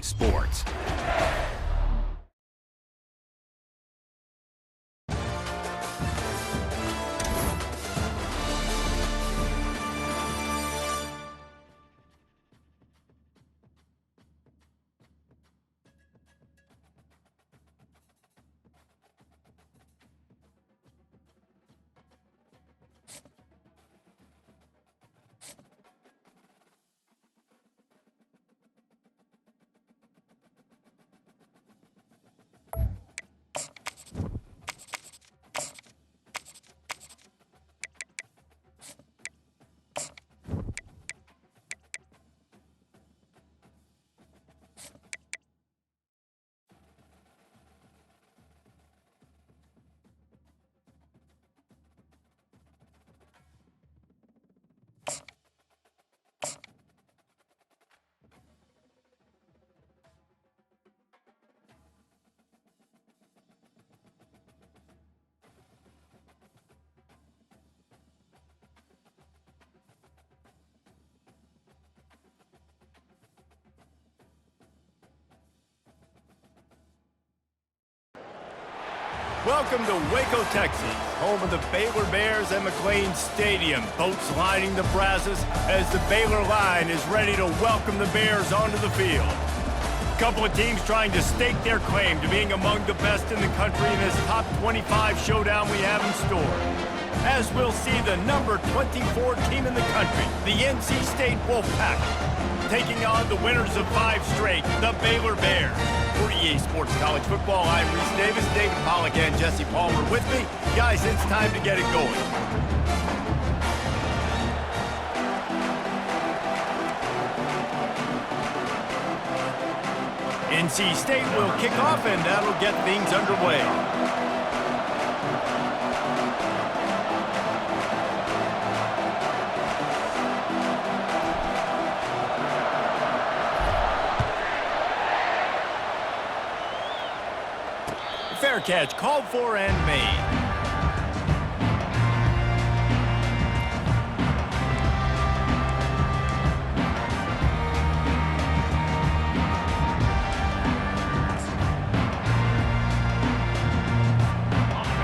sports. Welcome to Waco, Texas, home of the Baylor Bears and McLean Stadium. Boats lining the brazos as the Baylor line is ready to welcome the Bears onto the field. A couple of teams trying to stake their claim to being among the best in the country in this top 25 showdown we have in store. As we'll see the number 24 team in the country, the NC State Wolfpack, taking on the winners of 5 straight, the Baylor Bears. For EA Sports College Football, I'm Reese Davis, David Pollack, and Jesse Palmer with me. Guys, it's time to get it going. NC State will kick off, and that'll get things underway. Fair catch called for and made.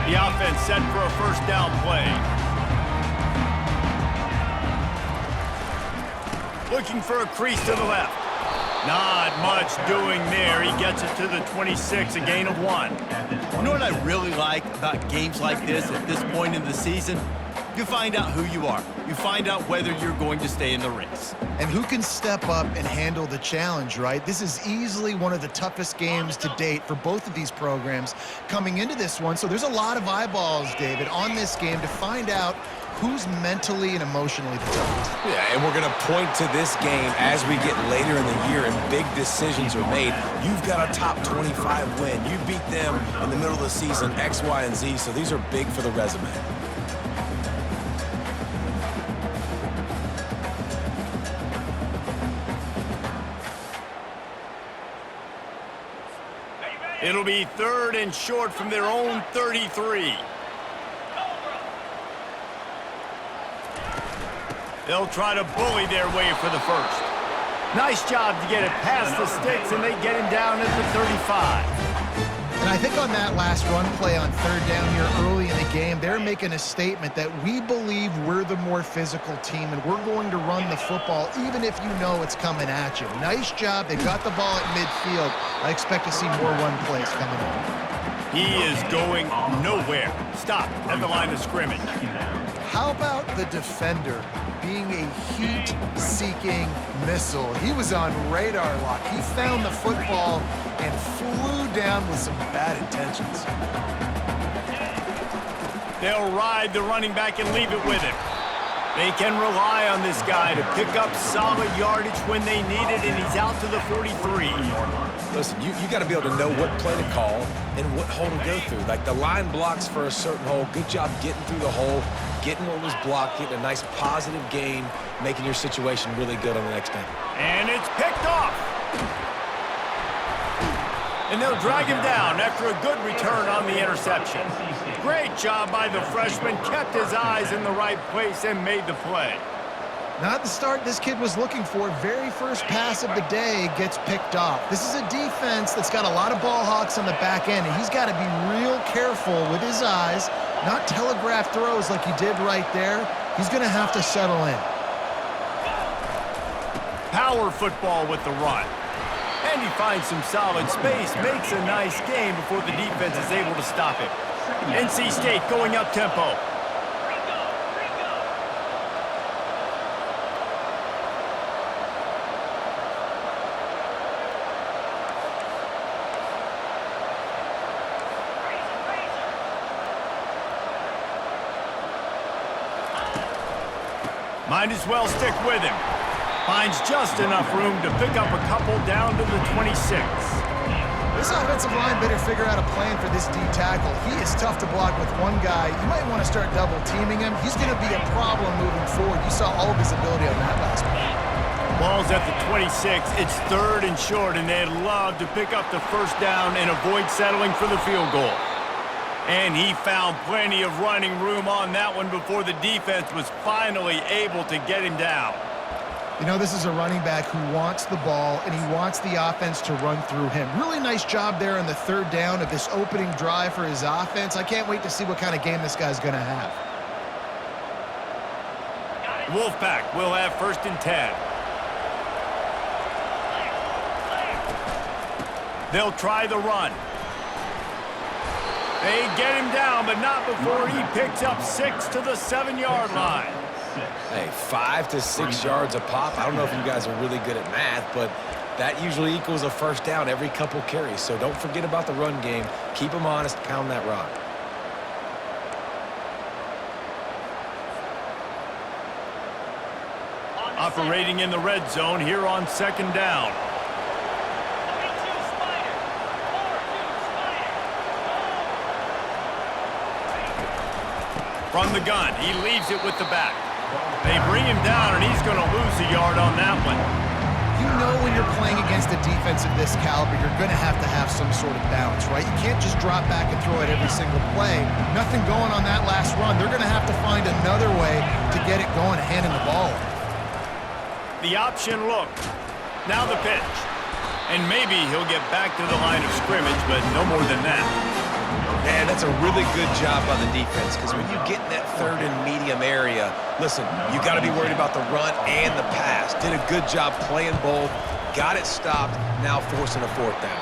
The offense set for a first down play. Looking for a crease to the left. Not much doing there. He gets it to the 26, a gain of 1. You know what I really like about games like this at this point in the season? You find out who you are. You find out whether you're going to stay in the race. And who can step up and handle the challenge, right? This is easily one of the toughest games to date for both of these programs coming into this one. So there's a lot of eyeballs, David, on this game to find out who's mentally and emotionally the toughest. Yeah, and we're going to point to this game as we get later in the year and big decisions are made. You've got a top 25 win. You beat them in the middle of the season, X, Y, and Z, so these are big for the resume. It'll be 3rd and short from their own 33. They'll try to bully their way for the first. Nice job to get it past the sticks, and they get him down at the 35. And I think on that last run play on 3rd down here early in the game, they're making a statement that we believe we're the more physical team and we're going to run the football even if you know it's coming at you. Nice job. They got the ball at midfield. I expect to see more run plays coming in. He is going nowhere. Stop at the line of scrimmage. How about the defender being a heat-seeking missile? He was on radar lock. He found the football and flew down with some bad intentions. They'll ride the running back and leave it with him. They can rely on this guy to pick up solid yardage when they need it, and he's out to the 43. Listen, you got to be able to know what play to call and what hole to go through. Like the line blocks for a certain hole. Good job getting through the hole, getting what was blocked, getting a nice positive gain, making your situation really good on the next down. And it's picked off. And they'll drag him down after a good return on the interception. Great job by the freshman, kept his eyes in the right place and made the play. Not the start this kid was looking for. Very first pass of the day gets picked off. This is a defense that's got a lot of ball hawks on the back end, and he's got to be real careful with his eyes, not telegraph throws like he did right there. He's going to have to settle in. Power football with the run. And he finds some solid space, makes a nice game before the defense is able to stop him. NC State going up tempo. Might as well stick with him. Finds just enough room to pick up a couple down to the 26. This offensive line better figure out a plan for this D tackle. He is tough to block with one guy. You might want to start double teaming him. He's going to be a problem moving forward. You saw all of his ability on that last one. Ball's at the 26. It's 3rd and short, and they'd love to pick up the first down and avoid settling for the field goal. And he found plenty of running room on that one before the defense was finally able to get him down. You know, this is a running back who wants the ball, and he wants the offense to run through him. Really nice job there on the 3rd down of this opening drive for his offense. I can't wait to see what kind of game this guy's going to have. Wolfpack will have 1st and 10. They'll try the run. They get him down, but not before he picks up 6 to the 7-yard line. Hey, 5 to 6 yards a pop. I don't know if you guys are really good at math, but that usually equals a first down every couple carries. So don't forget about the run game. Keep them honest. Pound that rock. Operating in the red zone here on 2nd down. From the gun, he leaves it with the back. They bring him down, and he's going to lose a yard on that one. You know when you're playing against a defense of this caliber, you're going to have some sort of balance, right? You can't just drop back and throw it every single play. Nothing going on that last run. They're going to have to find another way to get it going and handing the ball off. The option look. Now the pitch. And maybe he'll get back to the line of scrimmage, but no more than that. Man, that's a really good job by the defense, because when you get in that 3rd and medium area, listen, you got to be worried about the run and the pass. Did a good job playing both, got it stopped, now forcing a 4th down.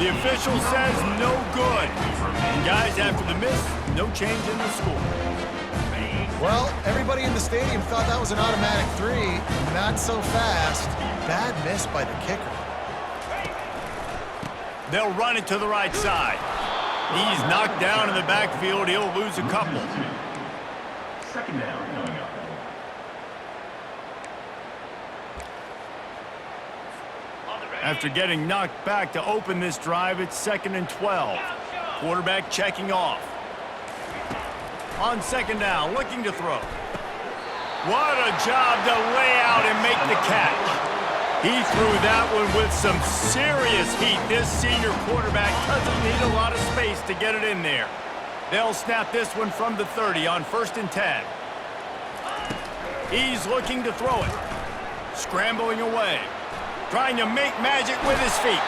The official says no good. And guys, after the miss, no change in the score. Well, everybody in the stadium thought that was an automatic 3. Not so fast. Bad miss by the kicker. They'll run it to the right side. He's knocked down in the backfield. He'll lose a couple. 2nd down coming up. After getting knocked back to open this drive, it's 2nd and 12. Quarterback checking off. On 2nd down, looking to throw. What a job to lay out and make the catch. He threw that one with some serious heat. This senior quarterback doesn't need a lot of space to get it in there. They'll snap this one from the 30 on 1st and 10. He's looking to throw it. Scrambling away. Trying to make magic with his feet.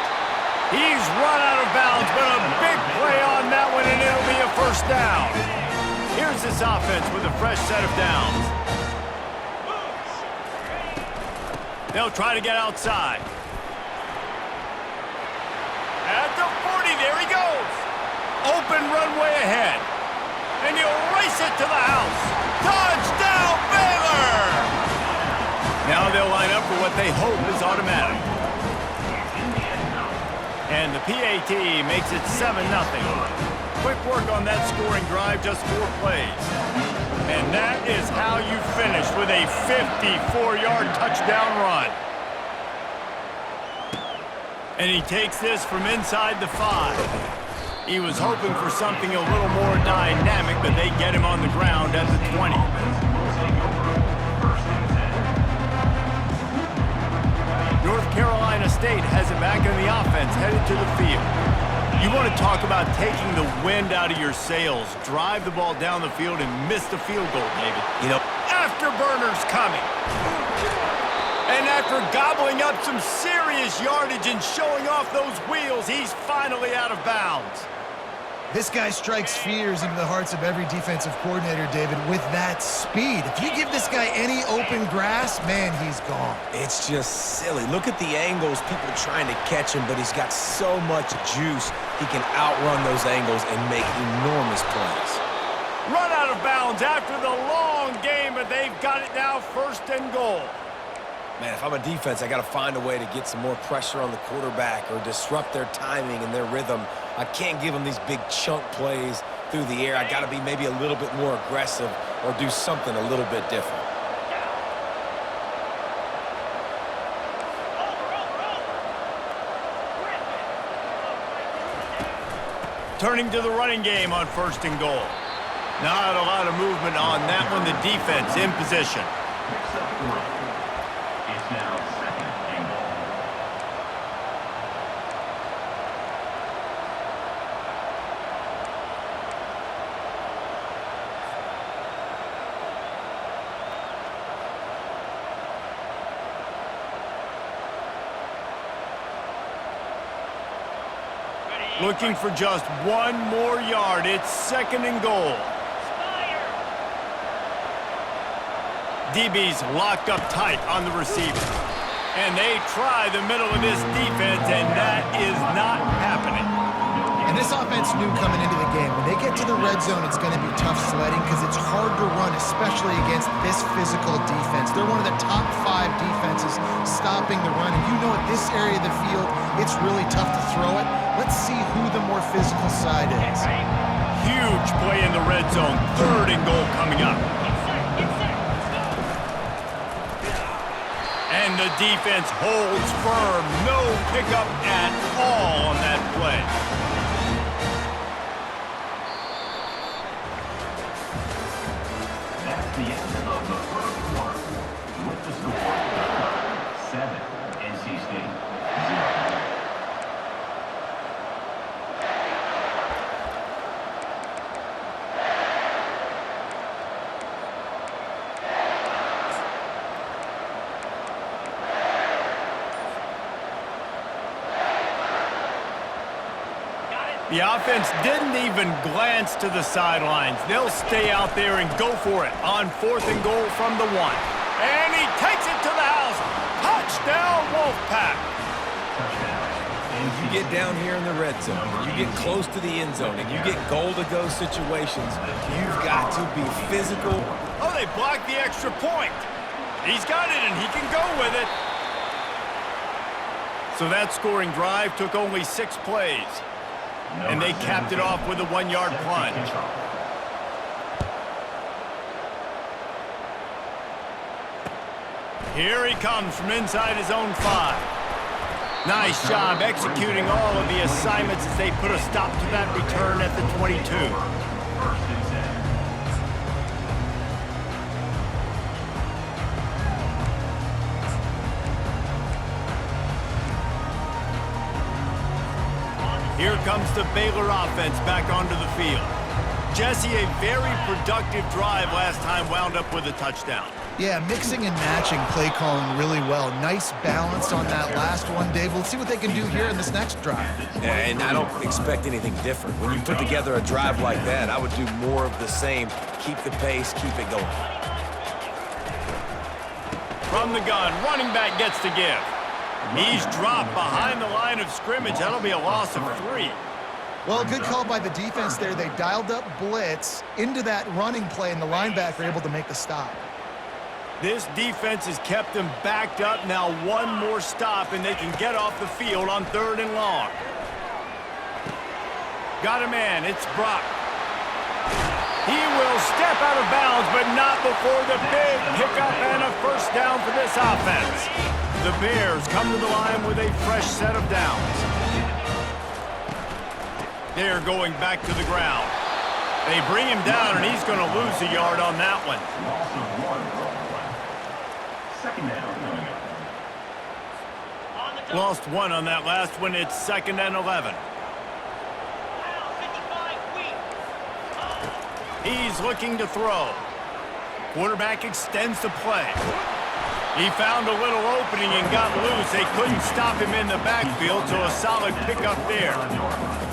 He's run out of bounds, but a big play on that one, and it'll be a 1st down. Here's this offense with a fresh set of downs. They'll try to get outside. At the 40, there he goes. Open runway ahead. And he'll race it to the house. Touchdown, Baylor! Now they'll line up for what they hope is automatic. And the PAT makes it 7-0. Quick work on that scoring drive, just 4 plays. And that is how you finish with a 54-yard touchdown run. And he takes this from inside the 5. He was hoping for something a little more dynamic, but they get him on the ground at the 20. North Carolina State has it back in the offense, headed to the field. You want to talk about taking the wind out of your sails. Drive the ball down the field and miss the field goal, David. You know, After afterburners coming. And after gobbling up some serious yardage and showing off those wheels, he's finally out of bounds. This guy strikes fears into the hearts of every defensive coordinator, David, with that speed. If you give this guy any open grass, man, he's gone. It's just silly. Look at the angles, people trying to catch him, but he's got so much juice. He can outrun those angles and make enormous plays. Run out of bounds after the long game, but they've got it now, 1st and goal. Man, if I'm a defense, I got to find a way to get some more pressure on the quarterback or disrupt their timing and their rhythm. I can't give them these big chunk plays through the air. I got to be maybe a little bit more aggressive or do something a little bit different. Turning to the running game on 1st and goal. Not a lot of movement on that one. The defense in position. Picks up the run. It's now 2nd and goal. Looking for just 1 more yard. It's 2nd and goal. DB's locked up tight on the receiver. And they try the middle of this defense, and that is not happening. And this offense knew coming into the game, when they get to the red zone, it's going to be tough sledding because it's hard to run, especially against this physical defense. They're one of the top 5 defenses stopping the run. And you know at this area of the field, it's really tough to throw it. Let's see who the more physical side is. Huge play in the red zone. 3rd and goal coming up. And the defense holds firm. No pickup at all on that play. That's the end of the 1st quarter. With the score, 7, NC State, 0. The offense didn't even glance to the sidelines. They'll stay out there and go for it on 4th and goal from the 1. And he takes it to the house. Touchdown, Wolfpack. You get down here in the red zone, and you get close to the end zone, and you get goal-to-go situations, you've got to be physical. Oh, they blocked the extra point. He's got it, and he can go with it. So that scoring drive took only 6 plays. And they capped it off with a 1-yard plunge. Here he comes from inside his own 5. Nice job executing all of the assignments as they put a stop to that return at the 22. 1st and 10. Here comes the Baylor offense back onto the field. Jesse, a very productive drive last time wound up with a touchdown. Yeah, mixing and matching play calling really well. Nice balance on that last one, Dave. Let's see what they can do here in this next drive. And I don't expect anything different. When you put together a drive like that, I would do more of the same. Keep the pace, keep it going. From the gun, running back gets to give. He's dropped behind the line of scrimmage. That'll be a loss of 3. Well, good call by the defense there. They dialed up blitz into that running play, and the linebacker able to make the stop. This defense has kept them backed up. Now 1 more stop, and they can get off the field on 3rd and long. Got a man. It's Brock. He will step out of bounds, but not before the big pickup and a 1st down for this offense. The Bears come to the line with a fresh set of downs. They're going back to the ground. They bring him down, and he's going to lose a yard on that one. Loss of 1 for play. 2nd down coming up. Lost 1 on that last one. It's 2nd and 11. He's looking to throw. Quarterback extends the play. He found a little opening and got loose. They couldn't stop him in the backfield, so a solid pickup there.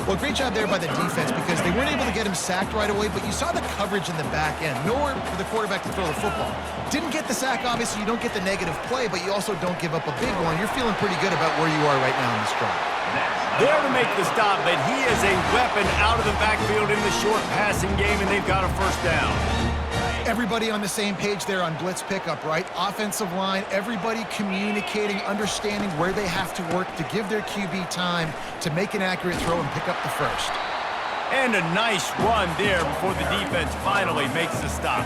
Well, great job there by the defense because they weren't able to get him sacked right away, but you saw the coverage in the back end. Nowhere for the quarterback to throw the football. Didn't get the sack, obviously. You don't get the negative play, but you also don't give up a big one. You're feeling pretty good about where you are right now in this drive. There to make the stop, but he is a weapon out of the backfield in the short passing game, and they've got a first down. Everybody on the same page there on blitz pickup, right? Offensive line, everybody communicating, understanding where they have to work to give their QB time to make an accurate throw and pick up the first. And a nice run there before the defense finally makes the stop.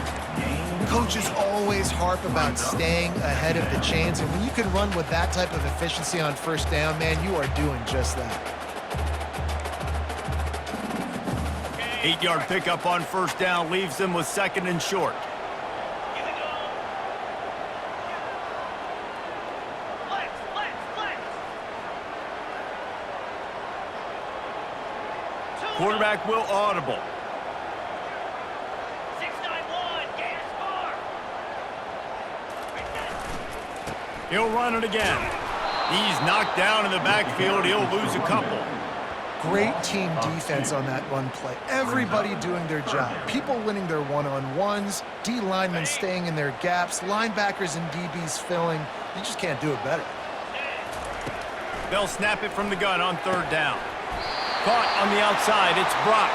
Coaches always harp about staying ahead of the chains, and when you can run with that type of efficiency on first down, man, you are doing just that. 8-yard pickup on first down leaves them with second and short. Quarterback will audible. 691, gas bar. He'll run it again. He's knocked down in the backfield. He'll lose a couple. Great team defense on that run play. Everybody doing their job. People winning their one-on-ones, D linemen staying in their gaps, linebackers and DBs filling. You just can't do it better. They'll snap it from the gun on third down. Caught on the outside. It's Brock.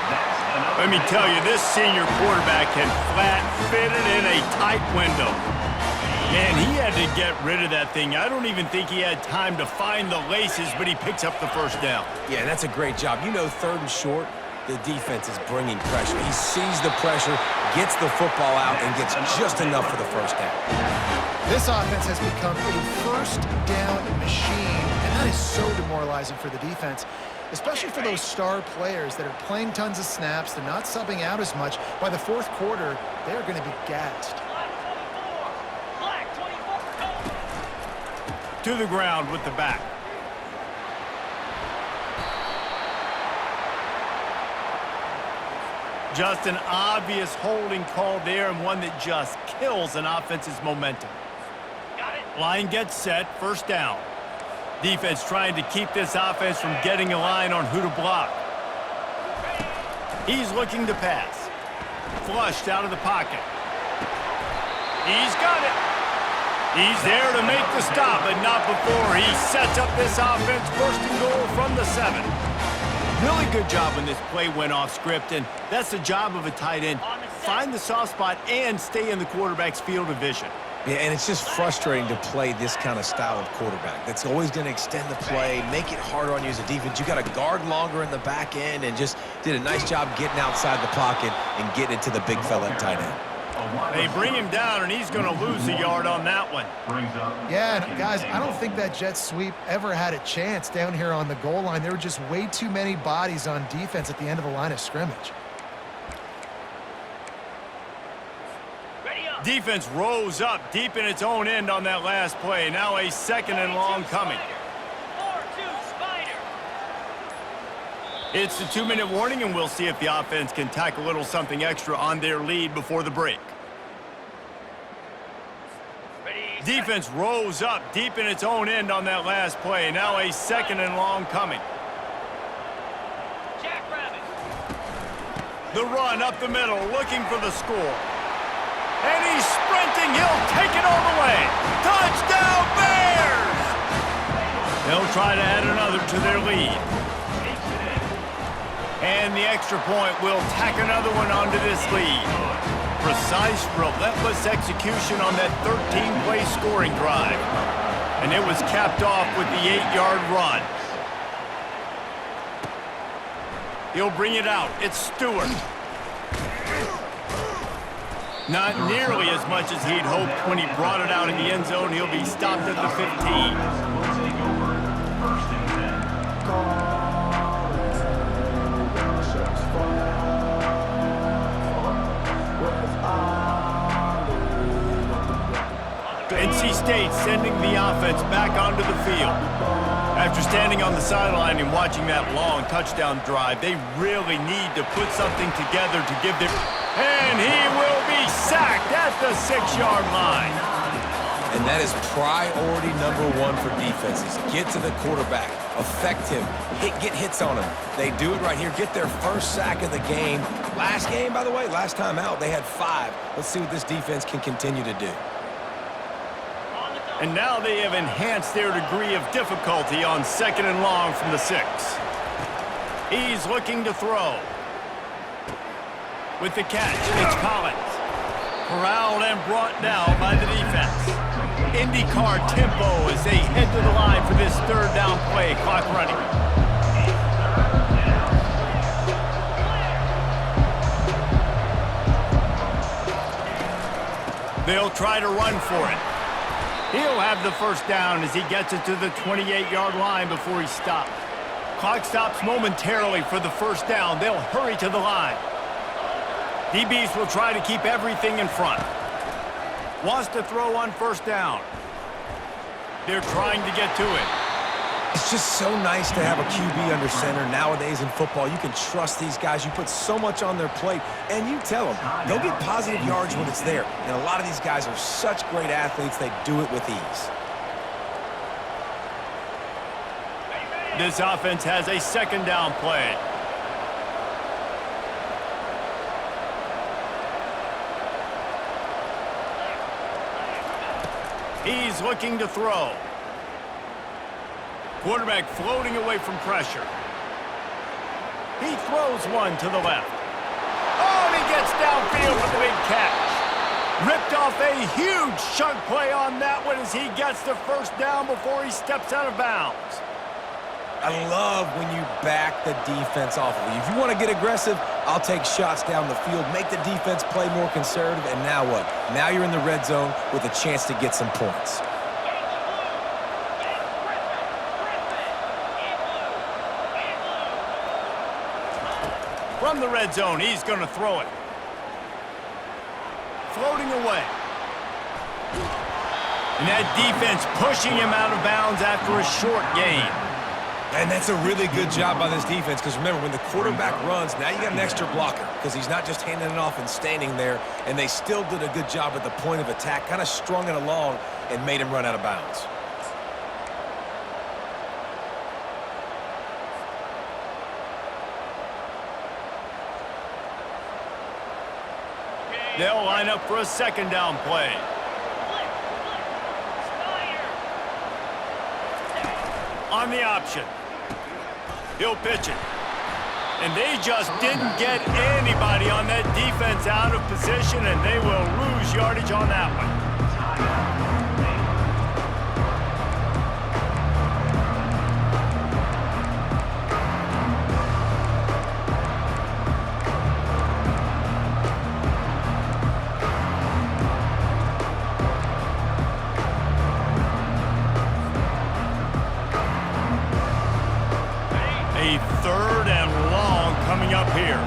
Let me tell you, this senior quarterback can flat fit it in a tight window. Man, he had to get rid of that thing. I don't even think he had time to find the laces, but he picks up the first down. Yeah, that's a great job. You know, third and short, the defense is bringing pressure. He sees the pressure, gets the football out, and gets just enough for the first down. This offense has become a first down machine, and that is so demoralizing for the defense, especially for those star players that are playing tons of snaps. They're not subbing out as much. By the fourth quarter, they're going to be gassed. To the ground with the back. Just an obvious holding call there, and one that just kills an offense's momentum. Line gets set, first down. Defense trying to keep this offense from getting a line on who to block. He's looking to pass. Flushed out of the pocket. He's got it. He's there to make the stop, but not before he sets up this offense first and goal from the 7. Really good job when this play went off script, and that's the job of a tight end. Find the soft spot and stay in the quarterback's field of vision. Yeah, and it's just frustrating to play this kind of style of quarterback. That's always going to extend the play, make it harder on you as a defense. You got to guard longer in the back end, and just did a nice job getting outside the pocket and getting it to the big fella at tight end. They bring him down, and he's going to lose a yard on that one. Yeah, and guys, I don't think that jet sweep ever had a chance down here on the goal line. There were just way too many bodies on defense at the end of the line of scrimmage. Defense rose up deep in its own end on that last play. Now a second and long coming. It's the 2-minute warning, and we'll see if the offense can tack a little something extra on their lead before the break. Defense rose up deep in its own end on that last play. Now a second and long coming. The run up the middle, looking for the score. And he's sprinting. He'll take it all the way. Touchdown, Bears! They'll try to add another to their lead. And the extra point will tack another one onto this lead. Precise, relentless execution on that 13-play scoring drive. And it was capped off with the 8-yard run. He'll bring it out. It's Stewart. Not nearly as much as he'd hoped when he brought it out in the end zone. He'll be stopped at the 15. NC State sending the offense back onto the field. After standing on the sideline and watching that long touchdown drive, they really need to put something together to give their... And he will be sacked at the 6-yard line. And that is priority number one for defenses. Get to the quarterback, affect him, get hits on him. They do it right here, get their first sack of the game. Last game, by the way, last time out, they had 5. Let's see what this defense can continue to do. And now they have enhanced their degree of difficulty on 2nd and long from the 6. He's looking to throw. With the catch, it's Collins. Corralled and brought down by the defense. IndyCar tempo as they head to the line for this 3rd down play. Clock running. They'll try to run for it. He'll have the first down as he gets it to the 28-yard line before he stopped. Clock stops momentarily for the first down. They'll hurry to the line. DBs will try to keep everything in front. Wants to throw on 1st down. They're trying to get to it. It's just so nice to have a QB under center nowadays in football. You can trust these guys. You put so much on their plate, and you tell them they'll get positive yards when it's there. And a lot of these guys are such great athletes, they do it with ease. This offense has a 2nd down play. He's looking to throw. Quarterback floating away from pressure. He throws one to the left. Oh, and he gets downfield with a big catch. Ripped off a huge chunk play on that one as he gets the first down before he steps out of bounds. I love when you back the defense off of you. If you want to get aggressive, I'll take shots down the field, make the defense play more conservative, and now what? Now you're in the red zone with a chance to get some points. From the red zone, he's going to throw it. Floating away. And that defense pushing him out of bounds after a short gain. And that's a really good job by this defense because remember, when the quarterback runs, now you got an extra blocker because he's not just handing it off and standing there, and they still did a good job at the point of attack, kind of strung it along and made him run out of bounds. They'll line up for a 2nd down play. On the option. He'll pitch it. And they just didn't get anybody on that defense out of position, and they will lose yardage on that one. A 3rd and long coming up here.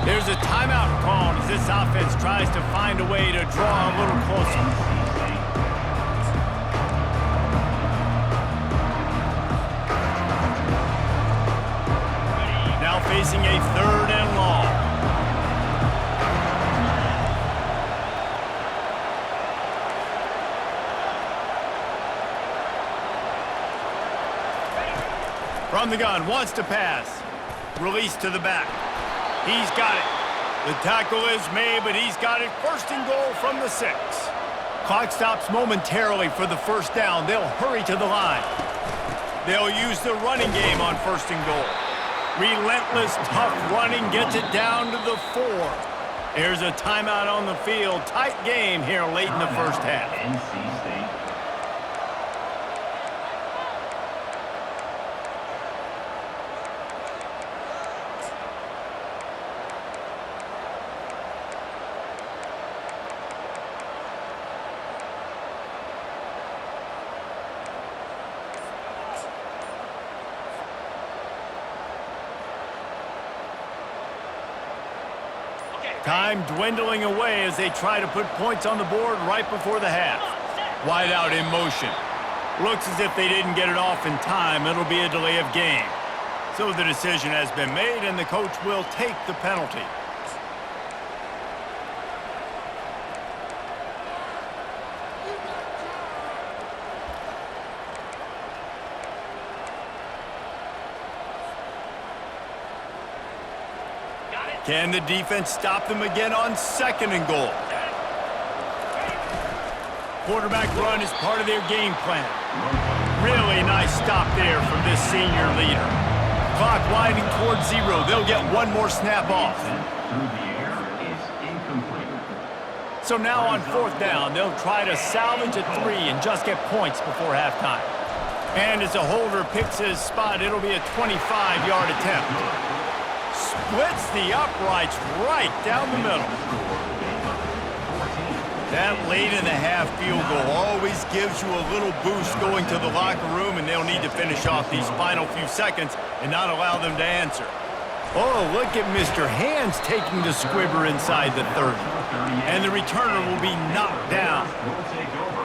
There's a timeout called as this offense tries to find a way to draw a little closer. Now facing a 3rd and long. From the gun, wants to pass. Release to the back. He's got it. The tackle is made, but he's got it 1st and goal from the 6. Clock stops momentarily for the first down. They'll hurry to the line. They'll use the running game on 1st and goal. Relentless, tough running gets it down to the 4. There's a timeout on the field. Tight game here late in the first half. NC State. Time dwindling away as they try to put points on the board right before the half. Wide out in motion. Looks as if they didn't get it off in time. It'll be a delay of game. So the decision has been made, and the coach will take the penalty. Can the defense stop them again on 2nd and goal? Quarterback run is part of their game plan. Really nice stop there from this senior leader. Clock winding towards 0. They'll get one more snap off. Through the air is incomplete. So now on 4th down, they'll try to salvage a 3 and just get points before halftime. And as a holder picks his spot, it'll be a 25-yard attempt. Splits the uprights right down the middle. That late-in-the-half field goal always gives you a little boost going to the locker room, and they'll need to finish off these final few seconds and not allow them to answer. Oh, look at Mr. Hands taking the squibber inside the 30. And the returner will be knocked down. Will take over.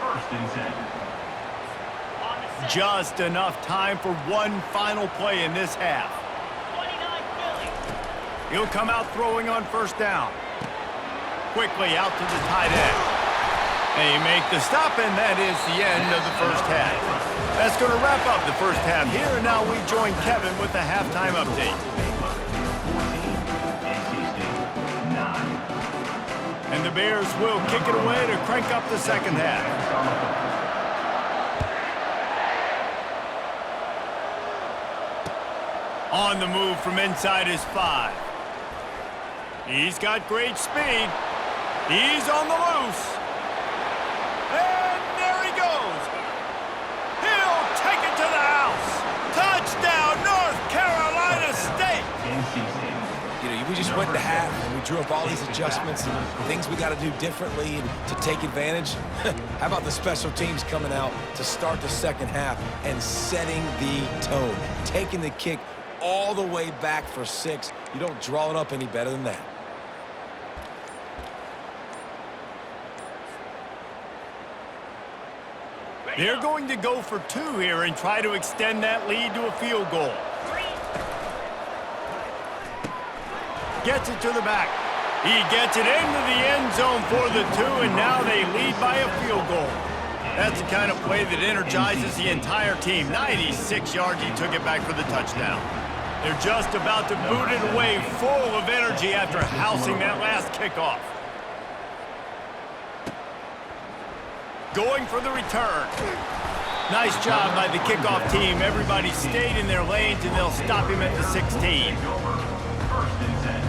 1st and 10. Just enough time for one final play in this half. 29 Philly. He'll come out throwing on 1st down. Quickly out to the tight end. They make the stop, and that is the end of the 1st half. That's going to wrap up the 1st half here, and now we join Kevin with the halftime update. 14, NC State 9. And the Bears will kick it away to crank up the 2nd half. On the move from inside his 5. He's got great speed. He's on the loose. And there he goes. He'll take it to the house. Touchdown, North Carolina State. NC State. You know, we just went to half and we drew up all these adjustments and things we got to do differently and to take advantage. How about the special teams coming out to start the 2nd half and setting the tone, taking the kick all the way back for 6. You don't draw it up any better than that. They're going to go for 2 here and try to extend that lead to a field goal. Gets it to the back. He gets it into the end zone for the 2, and now they lead by a field goal. That's the kind of play that energizes the entire team. 96 yards, he took it back for the touchdown. They're just about to boot it away, full of energy after housing that last kickoff. Going for the return. Nice job by the kickoff team. Everybody stayed in their lanes, and they'll stop him at the 16. 1st and 10.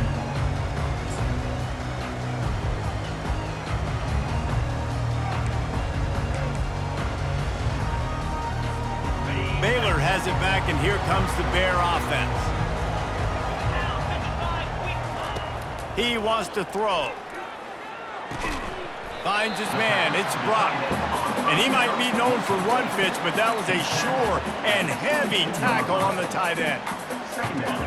Baylor has it back, and here comes the Bear offense. He wants to throw. Finds his man. It's Brock. And he might be known for run fits, but that was a sure and heavy tackle on the tight end.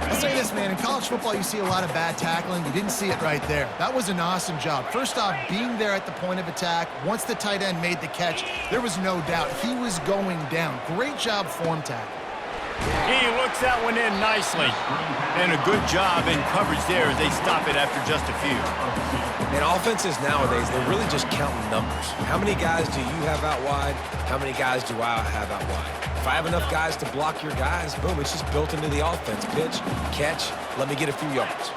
I'll say this, man. In college football, you see a lot of bad tackling. You didn't see it right there. That was an awesome job. First off, being there at the point of attack. Once the tight end made the catch, there was no doubt he was going down. Great job form tackle. He looks that one in nicely. And a good job in coverage there as they stop it after just a few. And offenses nowadays, they're really just counting numbers. How many guys do you have out wide? How many guys do I have out wide? If I have enough guys to block your guys, boom, it's just built into the offense. Pitch, catch, let me get a few yards.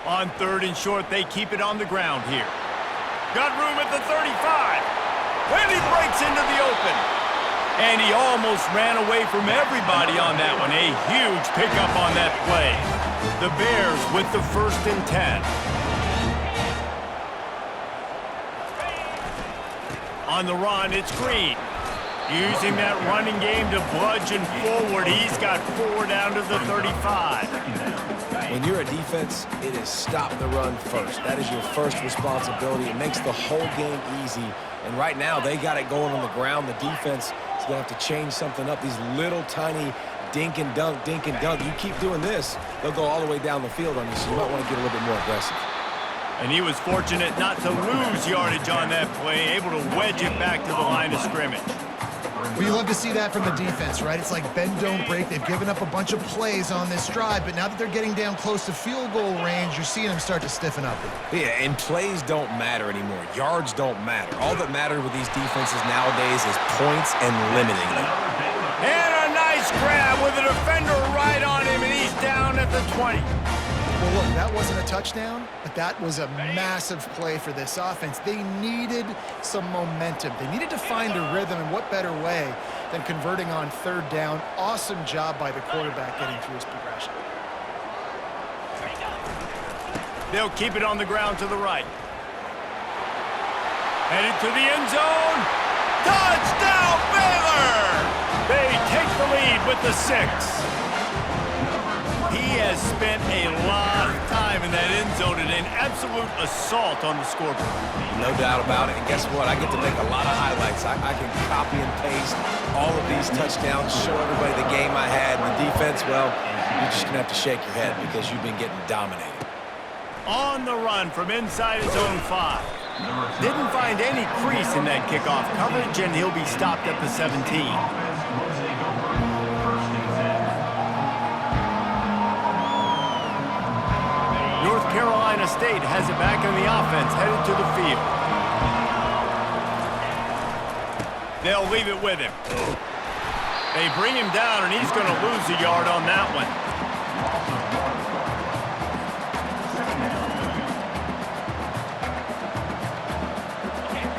On 3rd and short, they keep it on the ground here. Got room at the 35. And he breaks into the open. And he almost ran away from everybody on that one. A huge pickup on that play. The Bears with the 1st and 10. On the run, it's Green. Using that running game to bludgeon forward. He's got 4 down to the 35. When you're a defense, it is stop the run first. That is your first responsibility. It makes the whole game easy. And right now, they got it going on the ground. The defense is going to have to change something up. These little tiny dink and dunk, dink and dunk. You keep doing this, they'll go all the way down the field on you, so you might want to get a little bit more aggressive. And he was fortunate not to lose yardage on that play, able to wedge it back to the line of scrimmage. Well, you love to see that from the defense, right? It's like bend, don't break. They've given up a bunch of plays on this drive, but now that they're getting down close to field goal range, you're seeing them start to stiffen up. Yeah, and plays don't matter anymore. Yards don't matter. All that matters with these defenses nowadays is points and limiting them. And a nice grab with a defender right on him, and he's down at the 20. Well, look, that wasn't a touchdown, but that was a massive play for this offense. They needed some momentum. They needed to find a rhythm, and what better way than converting on third down. Awesome job by the quarterback getting through his progression. They'll keep it on the ground to the right. Headed to the end zone. Touchdown, Baylor! They take the lead with the 6. He has spent a lot of time in that end zone and an absolute assault on the scoreboard. No doubt about it. And guess what? I get to make a lot of highlights. I can copy and paste all of these touchdowns, show everybody the game I had. And the defense, well, you're just going to have to shake your head because you've been getting dominated. On the run from inside his own 5. Didn't find any crease in that kickoff coverage, and he'll be stopped at the 17. North Carolina State has it back in the offense, headed to the field. They'll leave it with him. They bring him down, and he's going to lose a yard on that one.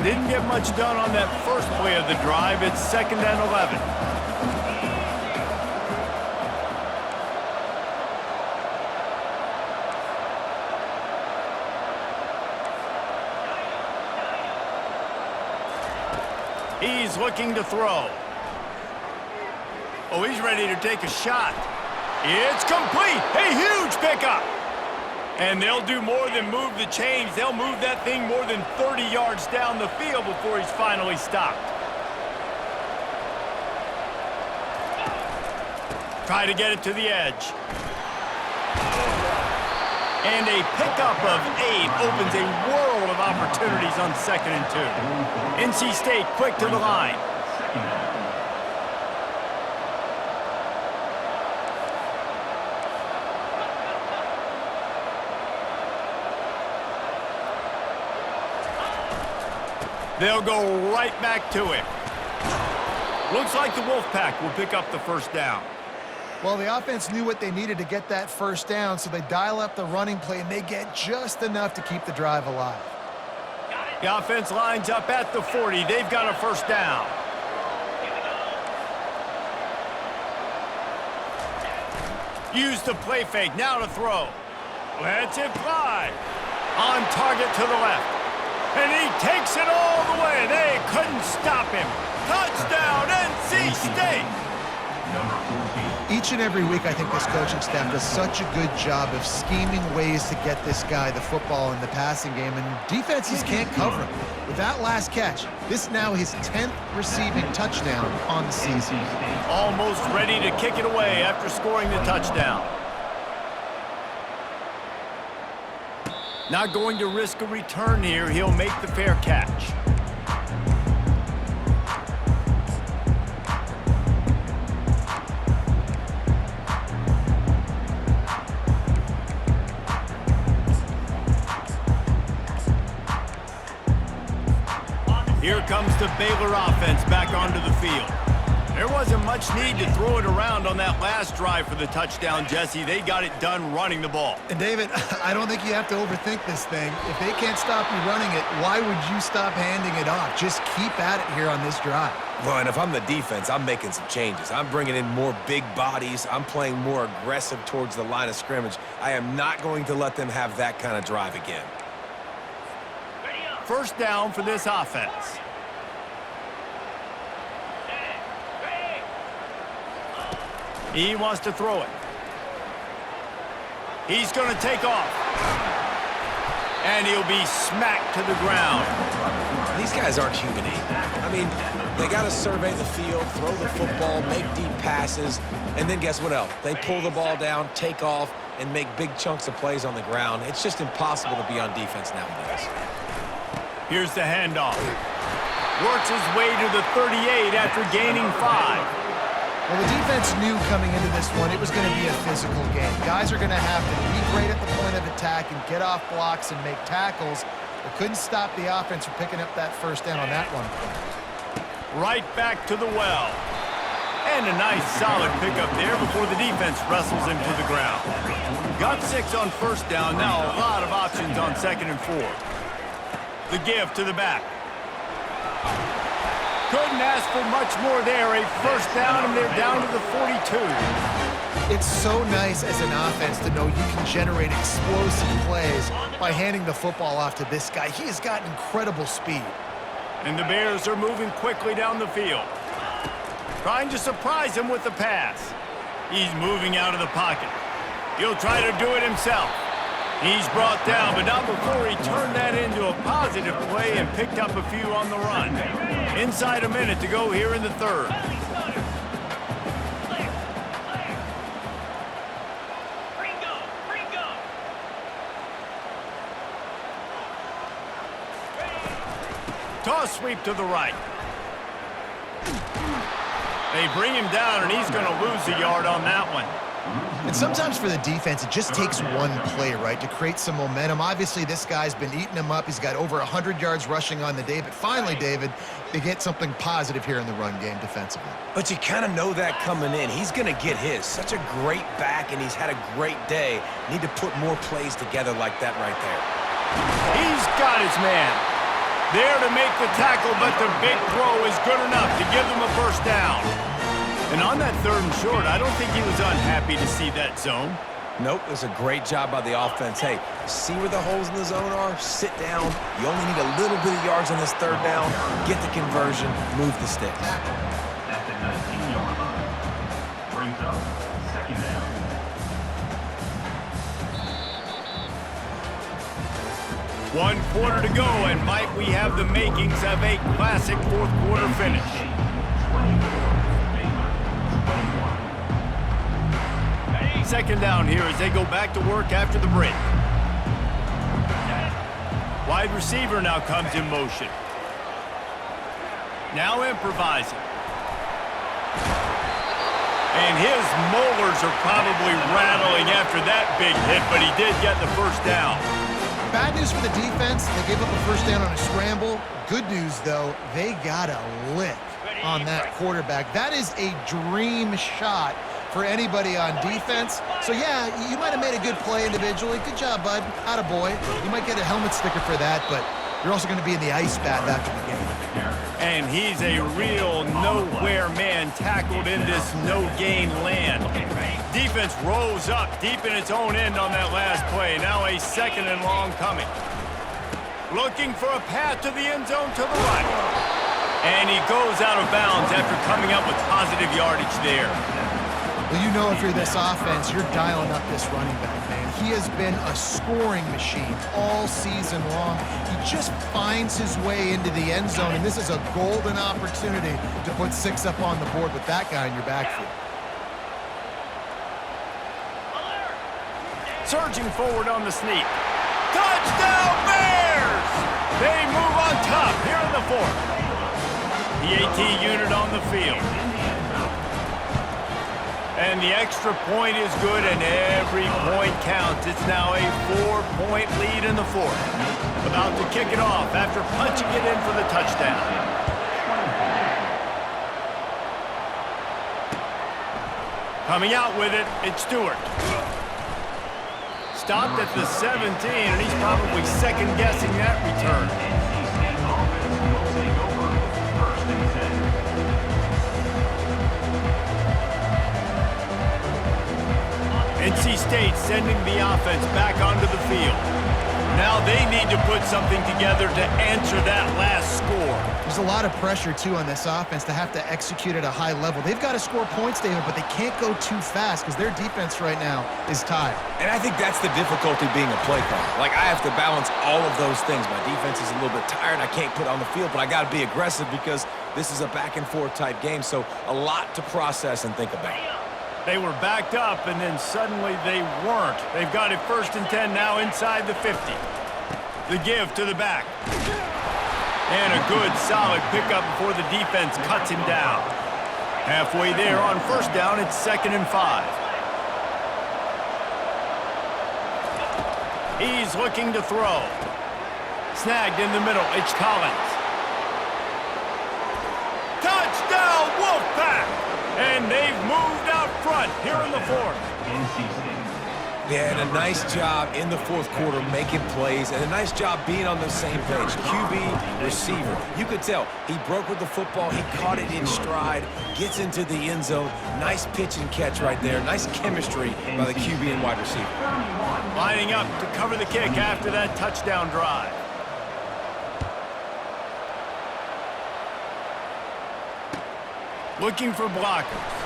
Didn't get much done on that first play of the drive. It's 2nd and 11. He's looking to throw. Oh, he's ready to take a shot. It's complete. A huge pickup. And they'll do more than move the chains. They'll move that thing more than 30 yards down the field before he's finally stopped. Try to get it to the edge. And a pickup of 8 opens a world of opportunities on 2nd and 2. NC State quick to the line. They'll go right back to him. Looks like the Wolfpack will pick up the first down. Well, the offense knew what they needed to get that first down, so they dial up the running play, and they get just enough to keep the drive alive. The offense lines up at the 40. They've got a first down. Use the play fake. Now to throw. Lets it fly. On target to the left. And he takes it all the way. They couldn't stop him. Touchdown, NC State. Each and every week, I think this coaching staff does such a good job of scheming ways to get this guy the football in the passing game, and defenses can't cover him. With that last catch, this now his 10th receiving touchdown on the season. Almost ready to kick it away after scoring the touchdown. Not going to risk a return here. He'll make the fair catch. Here comes the Baylor offense back onto the field. There wasn't much need to throw it around on that last drive for the touchdown, Jesse. They got it done running the ball. And David, I don't think you have to overthink this thing. If they can't stop you running it, why would you stop handing it off? Just keep at it here on this drive. Well, and if I'm the defense, I'm making some changes. I'm bringing in more big bodies. I'm playing more aggressive towards the line of scrimmage. I am not going to let them have that kind of drive again. First down for this offense. He wants to throw it. He's going to take off. And he'll be smacked to the ground. These guys aren't human either. I mean, they got to survey the field, throw the football, make deep passes, and then guess what else? They pull the ball down, take off, and make big chunks of plays on the ground. It's just impossible to be on defense nowadays. Here's the handoff. Works his way to the 38 after gaining 5. Well, the defense knew coming into this one it was going to be a physical game. Guys are going to have to be great at the point of attack and get off blocks and make tackles. They couldn't stop the offense from picking up that first down on that one play. Right back to the well. And a nice solid pickup there before the defense wrestles him to the ground. Got 6 on first down. Now a lot of options on 2nd and 4. The give to the back. Couldn't ask for much more there. A first down, and they're down to the 42. It's so nice as an offense to know you can generate explosive plays by handing the football off to this guy. He has got incredible speed. And the Bears are moving quickly down the field. Trying to surprise him with the pass. He's moving out of the pocket. He'll try to do it himself. He's brought down, but not before he turned that into a positive play and picked up a few on the run. Inside a minute to go here in the 3rd. Toss sweep to the right. They bring him down, and he's going to lose a yard on that one. And sometimes for the defense, it just takes one play, right, to create some momentum. Obviously, this guy's been eating him up. He's got over 100 yards rushing on the day. But finally, David, they get something positive here in the run game defensively. But you kind of know that coming in. He's going to get his. Such a great back, and he's had a great day. Need to put more plays together like that right there. He's got his man. There to make the tackle, but the big throw is good enough to give them a first down. And on that 3rd and short, I don't think he was unhappy to see that zone. Nope, it was a great job by the offense. Hey, see where the holes in the zone are? Sit down. You only need a little bit of yards on this 3rd down. Get the conversion. Move the sticks. At the 19-yard line. Brings up 2nd down. One quarter to go, and might we have the makings of a classic 4th quarter finish. Second down here as they go back to work after the break. Wide receiver now comes in motion. Now improvising. And his molars are probably rattling after that big hit, but he did get the first down. Bad news for the defense. They gave up a first down on a scramble. Good news, though, they got a lick on that quarterback. That is a dream shot for anybody on defense. So, yeah, you might have made a good play individually. Good job, bud. Attaboy. You might get a helmet sticker for that, but you're also going to be in the ice bath after the game. And he's a real nowhere man tackled in this no-gain land. Defense rolls up deep in its own end on that last play. Now a 2nd and long coming. Looking for a path to the end zone to the right. And he goes out of bounds after coming up with positive yardage there. Well, you know if you're this offense, you're dialing up this running back, man. He has been a scoring machine all season long. He just finds his way into the end zone, and this is a golden opportunity to put 6 up on the board with that guy in your backfield. Surging forward on the sneak. Touchdown Bears! They move on top here in the 4th. The AT unit on the field. And the extra point is good, and every point counts. It's now a 4-point lead in the 4th. About to kick it off after punching it in for the touchdown. Coming out with it, it's Stewart. Stopped at the 17, and he's probably second-guessing that return. NC State sending the offense back onto the field. Now they need to put something together to answer that last score. There's a lot of pressure, too, on this offense to have to execute at a high level. They've got to score points, David, but they can't go too fast because their defense right now is tired. And I think that's the difficulty being a play caller. Like, I have to balance all of those things. My defense is a little bit tired. I can't put on the field, but I got to be aggressive because this is a back-and-forth type game, so a lot to process and think about. They were backed up, and then suddenly they weren't. They've got it 1st and 10 now inside the 50. The give to the back. And a good, solid pickup before the defense cuts him down. Halfway there on 1st down, it's 2nd and 5. He's looking to throw. Snagged in the middle, it's Collins. Touchdown, Wolfpack! And they've moved out front here in the 4th. NC State. Yeah, and a nice job in the 4th quarter making plays, and a nice job being on the same page. QB, receiver. You could tell he broke with the football. He caught it in stride, gets into the end zone. Nice pitch and catch right there. Nice chemistry by the QB and wide receiver. Lining up to cover the kick after that touchdown drive. Looking for blockers.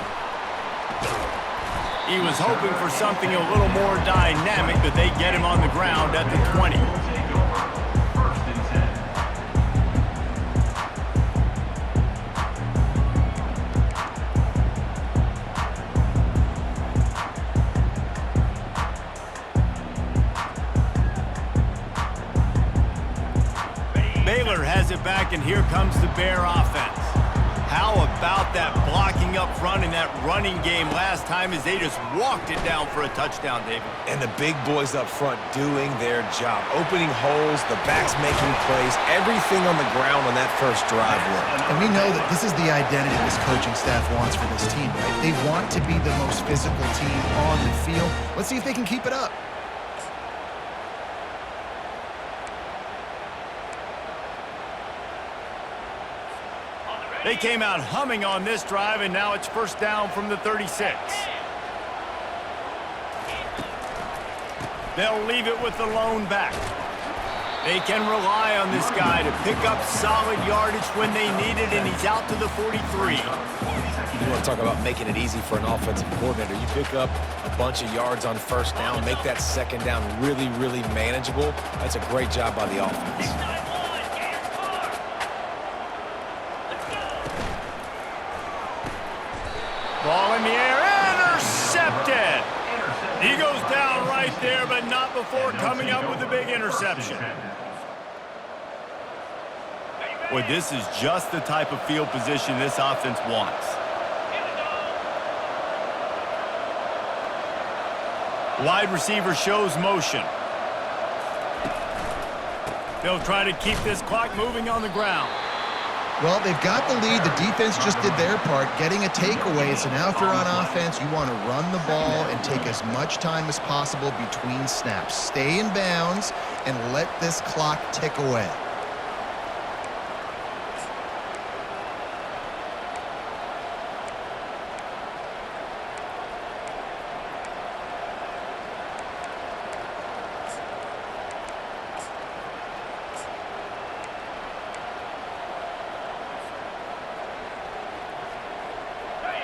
He was hoping for something a little more dynamic, but they get him on the ground at the 20. Take over 1st and 10. Baylor has it back, and here comes the Bear offense. How about that blocking up front in that running game last time as they just walked it down for a touchdown, David? And the big boys up front doing their job. Opening holes, the backs making plays, everything on the ground on that first drive worked. And we know that this is the identity this coaching staff wants for this team, right? They want to be the most physical team on the field. Let's see if they can keep it up. They came out humming on this drive, and now it's 1st down from the 36. They'll leave it with the lone back. They can rely on this guy to pick up solid yardage when they need it, and he's out to the 43. You want to talk about making it easy for an offensive coordinator. You pick up a bunch of yards on 1st down, make that 2nd down really, really manageable. That's a great job by the offense. Ball in the air, intercepted. He goes down right there, but not before coming up with a big interception. Boy, this is just the type of field position this offense wants. Wide receiver shows motion. They'll try to keep this clock moving on the ground. Well, they've got the lead. The defense just did their part, getting a takeaway. So now if you're on offense, you want to run the ball and take as much time as possible between snaps. Stay in bounds and let this clock tick away.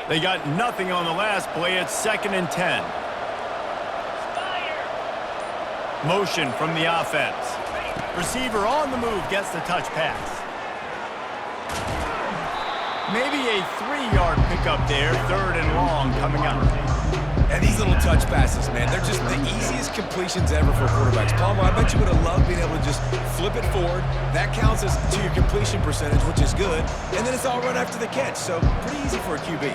They got nothing on the last play. It's 2nd and 10. Motion from the offense. Receiver on the move gets the touch pass. Maybe a 3-yard pickup there. 3rd and long coming up. And these little touch passes, man, they're just the easiest completions ever for quarterbacks. Palmer, I bet you would have loved being able to just flip it forward. That counts as to your completion percentage, which is good. And then it's all run after the catch, so pretty easy for a QB.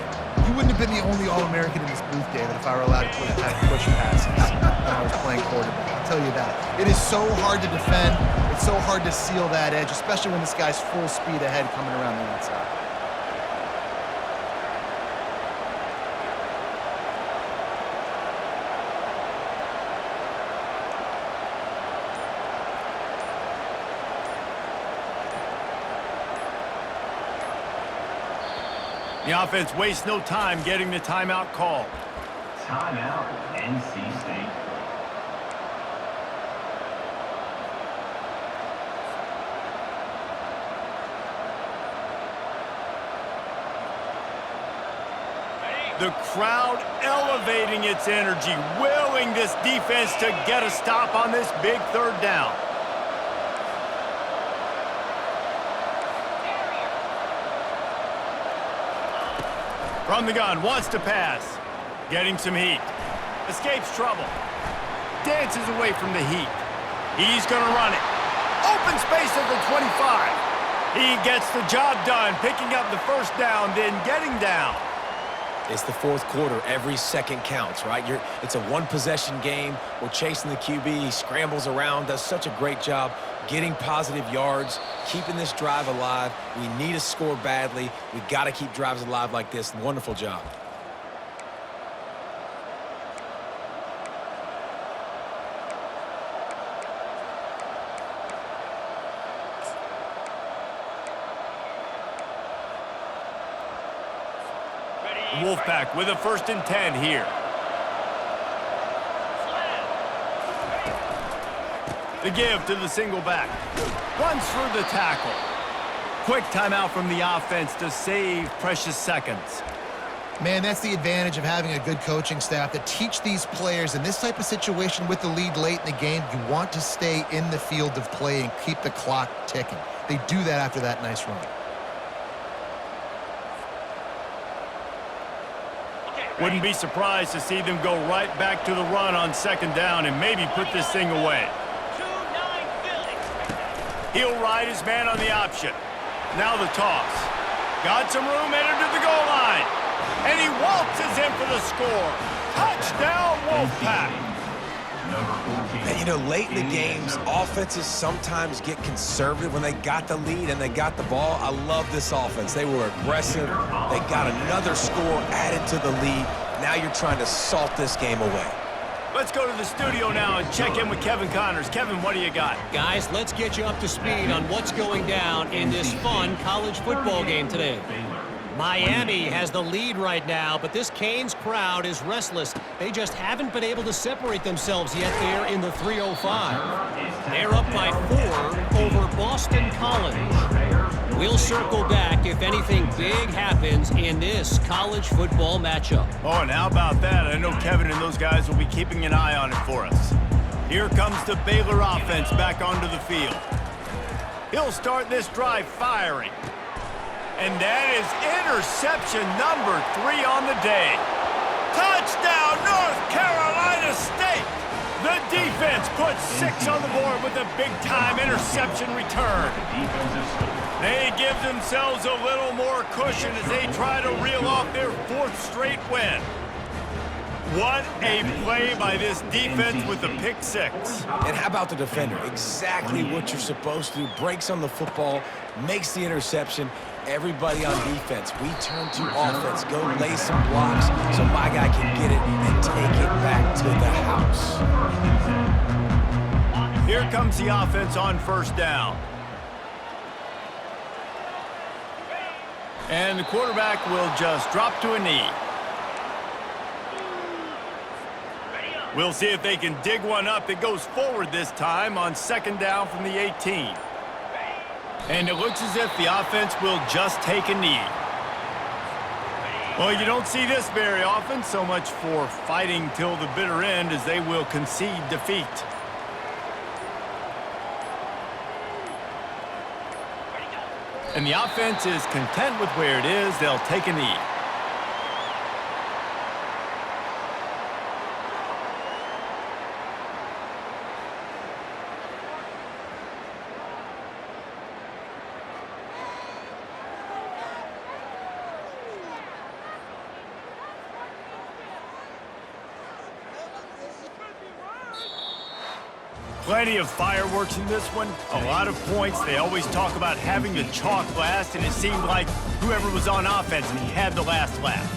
You wouldn't have been the only All-American in this booth, David, if I were allowed to put kind of push passes when I was playing quarterback. I'll tell you that. It is so hard to defend. It's so hard to seal that edge, especially when this guy's full speed ahead coming around the outside. The offense wastes no time getting the timeout called. Timeout, NC State. The crowd elevating its energy, willing this defense to get a stop on this big third down. From the gun, wants to pass. Getting some heat. Escapes trouble. Dances away from the heat. He's going to run it. Open space at the 25. He gets the job done, picking up the first down, then getting down. It's the fourth quarter. Every second counts, right? It's a one-possession game. We're chasing the QB. He scrambles around, does such a great job getting positive yards, keeping this drive alive. We need to score badly. We got to keep drives alive like this. Wonderful job. Wolfpack with a 1st and 10 here. The give to the single back. Runs through the tackle. Quick timeout from the offense to save precious seconds. Man, that's the advantage of having a good coaching staff to teach these players in this type of situation with the lead late in the game. You want to stay in the field of play and keep the clock ticking. They do that after that nice run. Wouldn't be surprised to see them go right back to the run on 2nd down and maybe put this thing away. 2-9 Philly. He'll ride his man on the option. Now the toss. Got some room, entered to the goal line. And he waltzes in for the score. Touchdown, Wolfpack. And, you know, late in the games, offenses sometimes get conservative when they got the lead and they got the ball. I love this offense. They were aggressive. They got another score added to the lead. Now you're trying to salt this game away. Let's go to the studio now and check in with Kevin Connors. Kevin, what do you got? Guys, let's get you up to speed on what's going down in this fun college football game today. Miami has the lead right now, but this Canes crowd is restless. They just haven't been able to separate themselves yet there in the 305. They're up by 4 over Boston College. We'll circle back if anything big happens in this college football matchup. Oh, and how about that? I know Kevin and those guys will be keeping an eye on it for us. Here comes the Baylor offense back onto the field. He'll start this drive firing. And that is interception number 3 on the day. Touchdown, North Carolina State! The defense puts 6 on the board with a big-time interception return. They give themselves a little more cushion as they try to reel off their 4th straight win. What a play by this defense with the pick 6. And how about the defender? Exactly what you're supposed to do. Breaks on the football, makes the interception. Everybody on defense, we turn to offense. Go lay some blocks so my guy can get it and take it back to the house. Here comes the offense on 1st down. And the quarterback will just drop to a knee. We'll see if they can dig one up that goes forward this time on 2nd down from the 18. And it looks as if the offense will just take a knee. Well, you don't see this very often, so much for fighting till the bitter end as they will concede defeat. And the offense is content with where it is. They'll take a knee. Plenty of fireworks in this one, a lot of points. They always talk about having the chalk last, and it seemed like whoever was on offense had the last laugh.